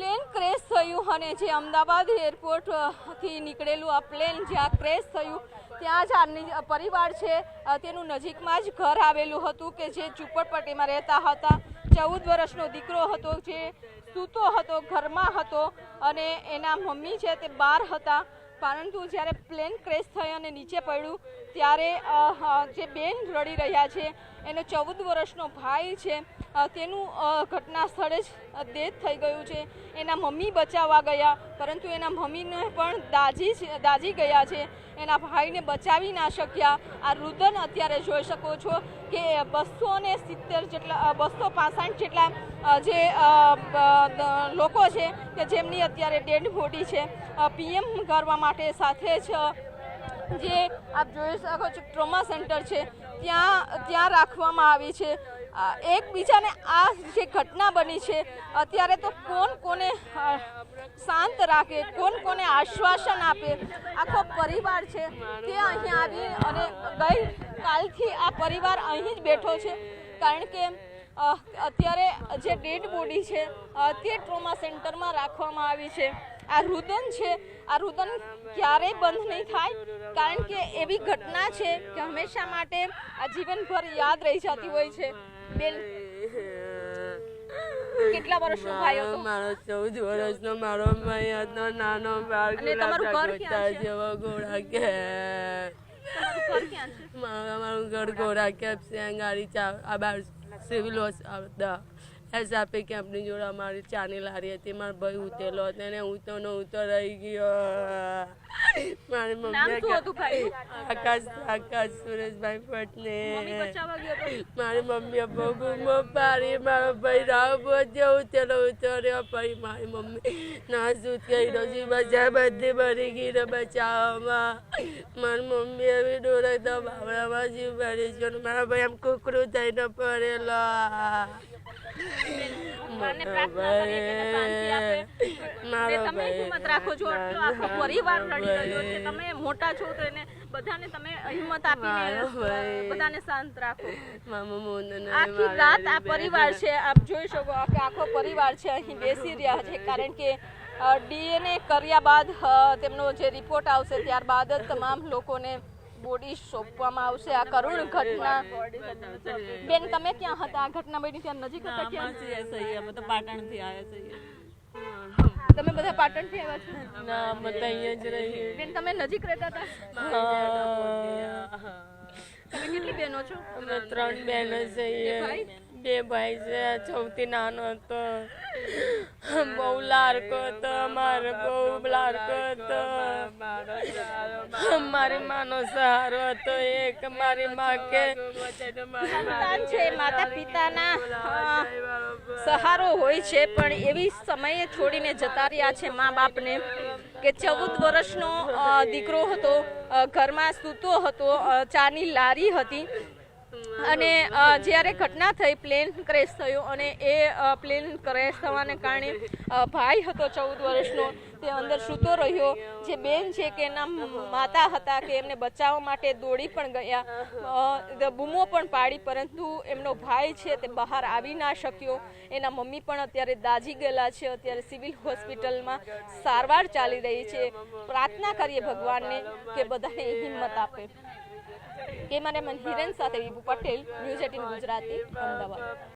Plane crash થયું અને જે અમદાવાદ એરપોર્ટથી નીકળેલું આ પ્લેન જ્યાં ક્રેશ થયું ત્યાં જ આ પરિવાર છે તેનું નજીકમાં જ ઘર આવેલું હતું કે જે ઝૂંપડપટ્ટીમાં રહેતા હતા। 14 વર્ષનો દીકરો હતો જે સૂતો હતો, ઘરમાં હતો અને એના મમ્મી છે તે બહાર હતા। પરંતુ જ્યારે પ્લેન ક્રેશ થઈ અને નીચે પડ્યું ત્યારે જે બેન રડી રહ્યા છે એનો 14 વર્ષનો ભાઈ છે તેનું ઘટના સ્થળે જ ડેથ થઈ ગયું છે। એના મમ્મી બચાવવા ગયા પરંતુ એના મમ્મીને પણ દાઝી ગયા છે, એના ભાઈને બચાવી ના શક્યા। આ રુદન અત્યારે જોઈ શકો છો કે 270 જેટલા 265 જેટલા જે લોકો છે કે જેમની અત્યારે ડેડ બોડી છે પીએમ કરવા માટે સાથે જ જે આપ જોઈ શકો છો ટ્રોમા સેન્ટર છે ત્યાં રાખવામાં આવી છે। એકબીજાને આ જે ઘટના બની છે અત્યારે તો કોણ કોને શાંત રાખે, કોણ કોને આશ્વાસન આપે। આખો પરિવાર છે તે અહીં આવી અને ગઈકાલથી આ પરિવાર અહીં જ બેઠો છે કારણ કે અત્યારે જે ડેડ બોડી છે તે ટ્રોમા સેન્ટરમાં રાખવામાં આવી છે। આ રુદન છે, આ રુદન ક્યારેય બંધ નહીં થાય કારણ કે એવી ઘટના છે કે હંમેશા માટે આ જીવનભર યાદ રહી જતી હોય છે। બેન કેટલા વર્ષનો ભાઈ હતો? મારો 14 વર્ષનો મારો ભાઈ હતો, નાનો બાળ અને તમારું ઘર ક્યાં છે? ગોળા કે તમારું ઘર ક્યાં છે? મારું ઘર ગોળા કે ગાડી આ બાર સિવિલ હોસ્પિટલ એસઆપી કેમ્પની જોડે અમારી ચાની લારી હતી। મારો ભાઈ ઉતેલો હતો અને હું તો રહી ગયો। મારી મમ્મી આકાશ સુરેશભાઈ પટને મારી મમ્મીએ બહુ બૂમો પાડી, મારો ભાઈ રાવ બધે ઉતેલો રહ્યો। પછી મારી મમ્મી ના શું કર્યો છે બચા બધી મરી ગઈ ને બચાવવામાં। મારી મમ્મી એવી ડોરે તો બાબરામાં જીવ ભરી છે, મારા ભાઈ આમ કુકરું થઈને પડેલો। મોટા છો તો એને બધાને તમે હિંમત આપીને બધાને શાંત રાખો। આખી રાત આ પરિવાર છે, આપ જોઈ શકો કે આખો પરિવાર છે અહીં બેસી રહ્યા છે કારણ કે ડીએનએ કર્યા બાદ તેમનો જે રિપોર્ટ આવશે ત્યારબાદ જ તમામ લોકોને બોડી સોંપવામાં આવશે। આ કરુણ ઘટના। બેન તમે ક્યાં હતા? આ ઘટના બની ત્યાં નજીક હતા? ક્યાં? અમે તો પાટણથી આવ્યા છીએ। તમે બધા પાટણથી આવ્યા છો? ના, અમે તો અહીંયા જ રહીએ। બેન તમે નજીક રહેતા હતા? તમે કેટલી બહેનો છો? અમે 3 બહેનો છીએ, 2 ભાઈ છે। સૌથી નાનો હતો, બહુ લાડકો હતો, મારો બહુ લાડકો હતો। મારી માનો સહારો હતો એક, મારી માં કે સંતાન છે માતા પિતાના સહારો હોય છે પણ એવી સમયે છોડીને જતા રહ્યા છે મા બાપને કે 14 વર્ષનો દીકરો હતો, ઘરમાં સૂતો હતો, ચાની લારી હતી અને જ્યારે ઘટના થઈ પ્લેન ક્રેશ થયો અને એ પ્લેન ક્રેશ થવાને કારણે ભાઈ હતો 14 વર્ષનો તે અંદર સૂતો રહ્યો। જે બેન છે કે એના માતા હતા કે એમને બચાવવા માટે દોડી પણ ગયા, બૂમો પણ પાડી પરંતુ એમનો ભાઈ છે તે બહાર આવી ના શક્યો। એના મમ્મી પણ અત્યારે દાઝી ગયેલા છે, અત્યારે સિવિલ હોસ્પિટલમાં સારવાર ચાલી રહી છે। પ્રાર્થના કરીએ ભગવાનને કે બધાને હિંમત આપે। કેમેરામેન હિરેન સાથે વિભુ પટેલ, ન્યૂઝ 18 ગુજરાતી, અમદાવાદ।